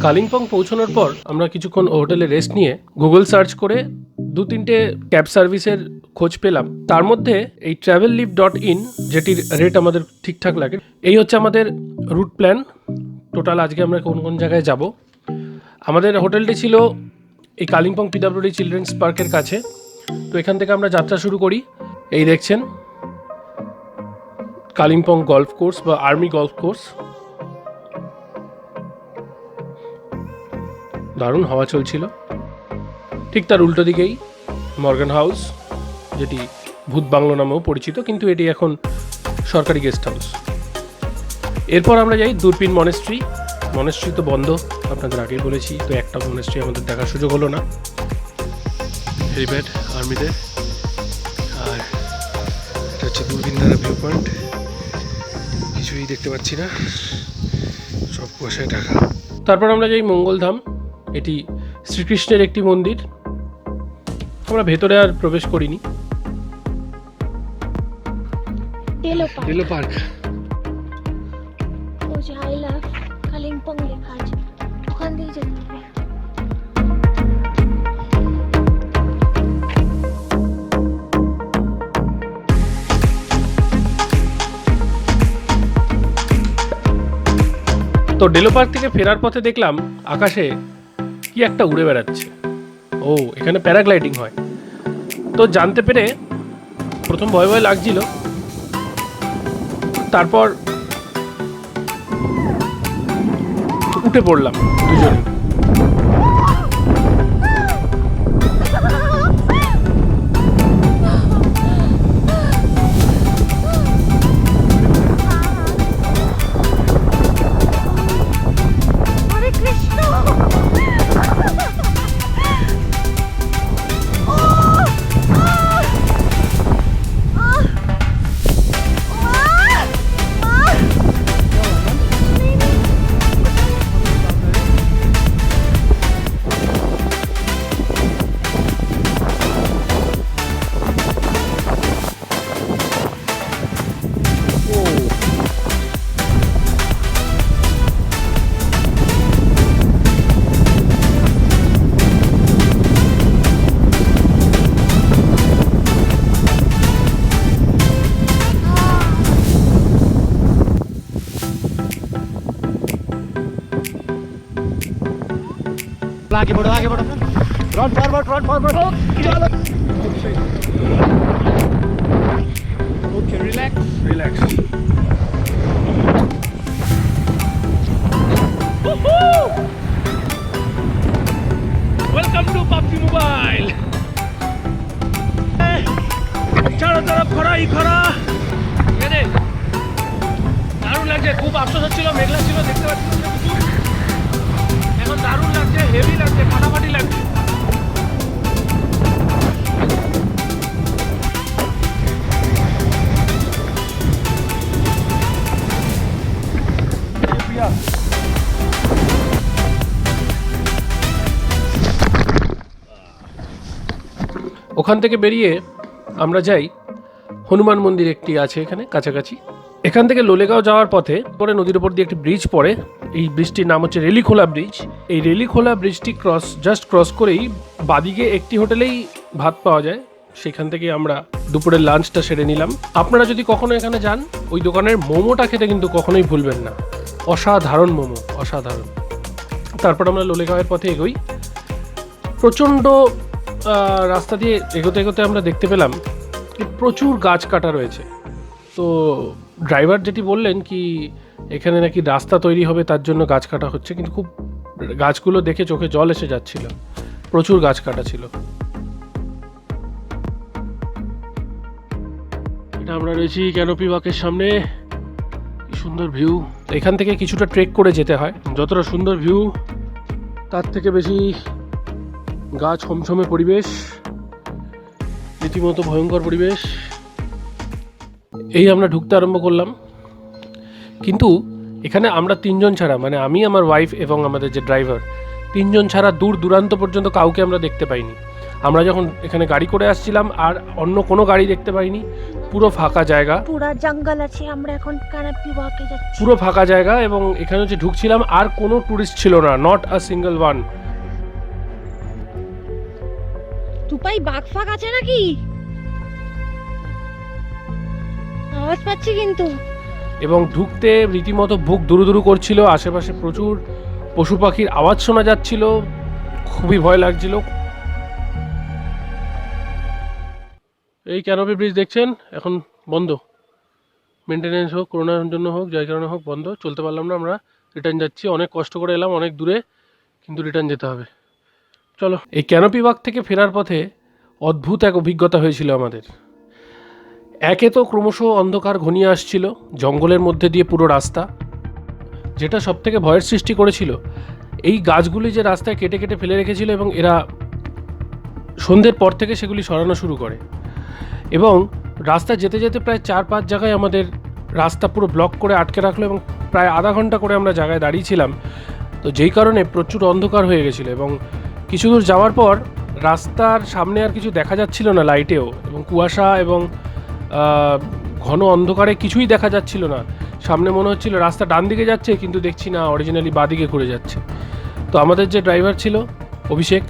কালিম্পং পৌঁছানোর পর আমরা কিছুক্ষণ হোটেলে রেস্ট নিয়ে গুগল সার্চ করে 2-3টে ক্যাব সার্ভিসের খোঁজ পেলাম। তার মধ্যে এই travellive.in যেটির রেট আমাদের ঠিকঠাক লাগে। এই হচ্ছে আমাদের রুট প্ল্যান। টোটাল আজকে আমরা কোন কোন জায়গায় যাব। আমাদের হোটেলটি ছিল এই কালিম্পং পিডব্লিউডি চিলড্রেন্স পার্কের কাছে। তো এখান থেকে আমরা যাত্রা শুরু করি। এই দেখছেন কালিম্পং গল্ফ কোর্স বা আর্মি গল্ফ কোর্স। দারুণ হাওয়া চলছিল। ঠিক তার উল্টো দিকেই মর্গান হাউস, যেটি ভূত বাংলো নামেও পরিচিত, কিন্তু এটি এখন সরকারি গেস্ট হাউস। এরপর আমরা যাই দূরবীন মনেস্ট্রি। মনেস্ট্রি তো বন্ধ, আপনাদের আগেই বলেছি। তো একটা মনেস্ট্রি আমাদের দেখার সুযোগ হলো না। হেলিপ্যাড আর্মিদের, আর এটা হচ্ছে দূরবীন দ্বারা ভিউ পয়েন্ট। কিছুই দেখতে পাচ্ছি না, সব কুয়াশায় ঢাকা। তারপর আমরা যাই মঙ্গলধাম। এটি শ্রীকৃষ্ণের একটি মন্দির। আমরা ভেতরে আর প্রবেশ করিনি। ডেলো পার্ক। ও যে আই লাভ কালিম্পং লেখা আছে, ওখান দিয়ে যেতে হবে। তো ডেলো পার্ক থেকে ফেরার পথে দেখলাম আকাশে কি একটা উড়ে বেড়াচ্ছে। ও, এখানে প্যারাগ্লাইডিং হয়। তো জানতে পেরে প্রথম ভয় ভয় লাগছিল, তারপর উঠে পড়লাম দুজনে। आगे बढ़ो फ्रंट फॉरवर्ड चलो okay relax welcome to PUBG mobile. चारों तरफ खड़ा ही खड़ा। ये देख, দারুণ লাগছে। খুব আফসোস হচ্ছিল, মেঘলা ছিল, দেখতে পাচ্ছি না কিছু। এখন দারুণ লাগছে, হেভি লাগছে, ফাটাফাটি লাগছে। ওখান থেকে বেরিয়ে আমরা যাই হনুমান মন্দির, একটি আছে এখানে কাছাকাছি। এখান থেকে লোলেগাঁও যাওয়ার পথে পরে নদীর উপর দিয়ে একটি ব্রিজ পড়ে। এই ব্রিজটির নাম হচ্ছে রেলিখোলা ব্রিজ। এই রেলিখোলা ব্রিজটি ক্রস করেই বাদিকে একটি হোটেলেই ভাত পাওয়া যায়। সেখান থেকে আমরা দুপুরের লাঞ্চটা সেরে নিলাম। আপনারা যদি কখনো এখানে যান, ওই দোকানের মোমোটা খেতে কিন্তু কখনোই ভুলবেন না। অসাধারণ মোমো, অসাধারণ। তারপর আমরা লোলেগাঁওয়ের পথে এগোই। প্রচণ্ড রাস্তা দিয়ে এগোতে এগোতে আমরা দেখতে পেলাম কি প্রচুর গাছ কাটা রয়েছে। তো ড্রাইভার যেটি বললেন কি এখানে নাকি রাস্তা তৈরি হবে, তার জন্য গাছ কাটা হচ্ছে, কিন্তু খুব গাছগুলো দেখে চোখে জল এসে যাচ্ছিল। প্রচুর গাছ কাটা ছিল। এটা আমরা রয়েছি ক্যানোপি ওয়াকের সামনে। কি সুন্দর ভিউ। এখান থেকে কিছুটা ট্রেক করে যেতে হয়। যতটা সুন্দর ভিউ, তার থেকে বেশি গাছ, ছমছমে পরিবেশ, রীতিমতো ভয়ঙ্কর পরিবেশ। এই আমরা ঢুকতে আরম্ভ করলাম, কিন্তু এখানে আমরা তিনজন ছাড়া, মানে আমি, আমার ওয়াইফ এবং আমাদের যে ড্রাইভার, তিনজন ছাড়া দূর দূরান্ত পর্যন্ত কাউকে আমরা দেখতে পাইনি। আমরা যখন এখানে গাড়ি করে আসছিলাম আর অন্য কোনো গাড়ি দেখতে পাইনি, পুরো ফাঁকা জায়গা, পুরা জঙ্গল আছে। আমরা এখন কানাপি ওয়াকে যাচ্ছি। পুরো ফাঁকা জায়গা, এবং এখানে হচ্ছে ঢুকছিলাম আর কোনো টুরিস্ট ছিল না, not a single one. Tupai বাঘ ফাঁক আছে নাকি? আওয়াজ পাচ্ছি কিন্তু। এবং ঢুকতে রীতিমতো বুক দুরু করছিল, আশেপাশে প্রচুর পশু পাখির আওয়াজ শোনা যাচ্ছিল, খুবই ভয় লাগছিল। এই ক্যানোপি ব্রিজ দেখছেন এখন বন্ধ, মেনটেনেন্স হোক, করোনার জন্য হোক, যার কারণে হোক বন্ধ, চলতে পারলাম না। আমরা রিটার্ন যাচ্ছি, অনেক কষ্ট করে এলাম অনেক দূরে, কিন্তু রিটার্ন যেতে হবে। চলো। এই ক্যানোপি ওয়াক থেকে ফেরার পথে অদ্ভুত এক অভিজ্ঞতা হয়েছিল আমাদের। একে তো ক্রমশ অন্ধকার ঘনিয়ে আসছিল, জঙ্গলের মধ্যে দিয়ে পুরো রাস্তা, যেটা সব থেকে ভয়ের সৃষ্টি করেছিল এই গাছগুলি যে রাস্তায় কেটে কেটে ফেলে রেখেছিল, এবং এরা সন্ধ্যের পর থেকে সেগুলি সরানো শুরু করে, এবং রাস্তা যেতে যেতে প্রায় 4-5 জায়গায় আমাদের রাস্তা পুরো ব্লক করে আটকে রাখলো, এবং প্রায় আধা ঘন্টা করে আমরা জায়গায় দাঁড়িয়েছিলাম। তো যেই কারণে প্রচুর অন্ধকার হয়ে গেছিলো, এবং কিছু দূর যাওয়ার পর রাস্তার সামনে আর কিছু দেখা যাচ্ছিল না লাইটেও, এবং কুয়াশা এবং ঘন অন্ধকারে কিছুই দেখা যাচ্ছিল না। সামনে মনে হচ্ছিল রাস্তা ডান দিকে যাচ্ছে, কিন্তু দেখছি না, অরিজিনালি বাঁ দিকে ঘুরে যাচ্ছে। তো আমাদের যে ড্রাইভার ছিল অভিষেক,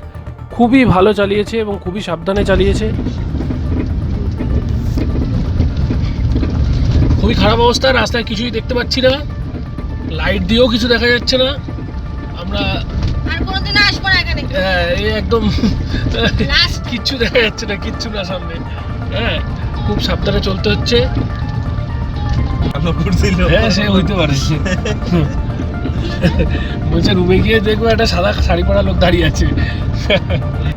খুবই ভালো চালিয়েছে এবং খুবই সাবধানে চালিয়েছে। খুবই খারাপ অবস্থা, রাস্তায় কিছুই দেখতে পাচ্ছি না, লাইট দিয়েও কিছু দেখা যাচ্ছে না। আমরা আর কোনোদিন আসবো না এখানে। এই একদম কিচ্ছু দেখা যাচ্ছে না, কিচ্ছু না সামনে। হ্যাঁ, খুব সাবধানে চলতে হচ্ছে। হ্যাঁ, সে হইতে পারে। বলছে রুমে গিয়ে দেখবো একটা সাদা শাড়ি পরা লোক দাঁড়িয়ে আছে।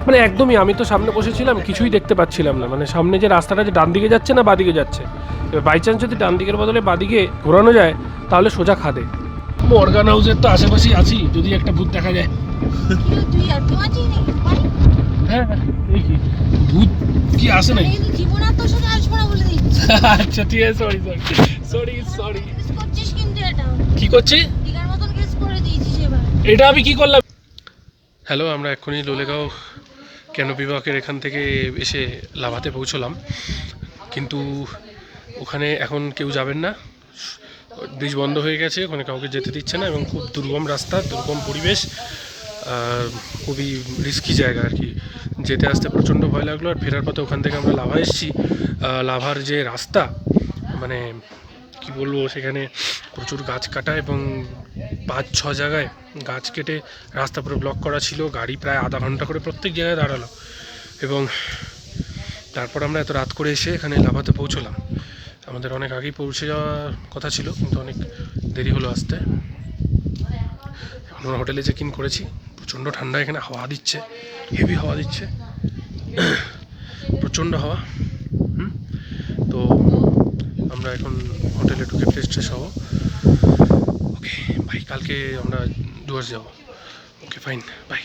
মানে একদমই, আমি তো সামনে বসেছিলাম, কিছুই দেখতে পাচ্ছিলাম না। মানে সামনে যে রাস্তাটা যে ডান দিকে যাচ্ছে না বাঁ দিকে যাচ্ছে, এবার বাই চান্স যদি ডান দিকের বদলে বাঁ দিকে ঘোরানো যায় তাহলে সোজা খাদে। মর্গান হাউসের তো আশেপাশেই আছি, যদি একটা ভূত দেখা যায়। তুই আর তো আছিস নাকি? হ্যাঁ, এই কি ভূত কি আসে নাকি? কিন্তু জীবন আর তোর সাথে আসবো না বলে দিচ্ছি। আচ্ছা ঠিক আছে, সরি। কিস করছিস কিন্তু এটা। কি করছি? দিগার মতন কিস করে দিয়েছিস এবার। এটা আমি কি করলাম? হ্যালো, আমরা এক্ষুনি লোলেগাঁও ক্যানোপি ওয়াকের এখান থেকে এসে লাভাতে পৌঁছলাম, কিন্তু ওখানে এখন কেউ যাবেন না, ব্রিজ বন্ধ হয়ে গেছে, ওখানে কাউকে যেতে দিচ্ছে না, এবং খুব দুর্গম রাস্তা, দুর্গম পরিবেশ, খুবই রিস্কি জায়গা আর কি। যেতে আসতে প্রচণ্ড ভয় লাগলো। আর ফেরার পথে ওখান থেকে আমরা লাভা এসেছি, লাভার যে রাস্তা, মানে কি বলবো, সেখানে প্রচুর গাছ কাটা, এবং 5-6 জায়গায় গাছ কেটে রাস্তা পুরো ব্লক করা ছিল। গাড়ি প্রায় আধা ঘন্টা করে প্রত্যেক জায়গায় দাঁড়ালো, এবং তারপর আমরা এত রাত করে এসে এখানে লাভাতে পৌঁছলাম। আমাদের অনেক আগেই পৌঁছে যাওয়ার কথা ছিল, কিন্তু অনেক দেরি হলো আসতে। আমরা হোটেলে চেক ইন করেছি, প্রচণ্ড ঠান্ডা, এখানে হাওয়া দিচ্ছে, হেভি হাওয়া দিচ্ছে, প্রচণ্ড হাওয়া। তো আমরা এখন হোটেলে ঢুকে ফ্রেশ হবো। ওকে ভাই, কালকে আমরা ডুয়ার্স যাবো। Okay fine, by.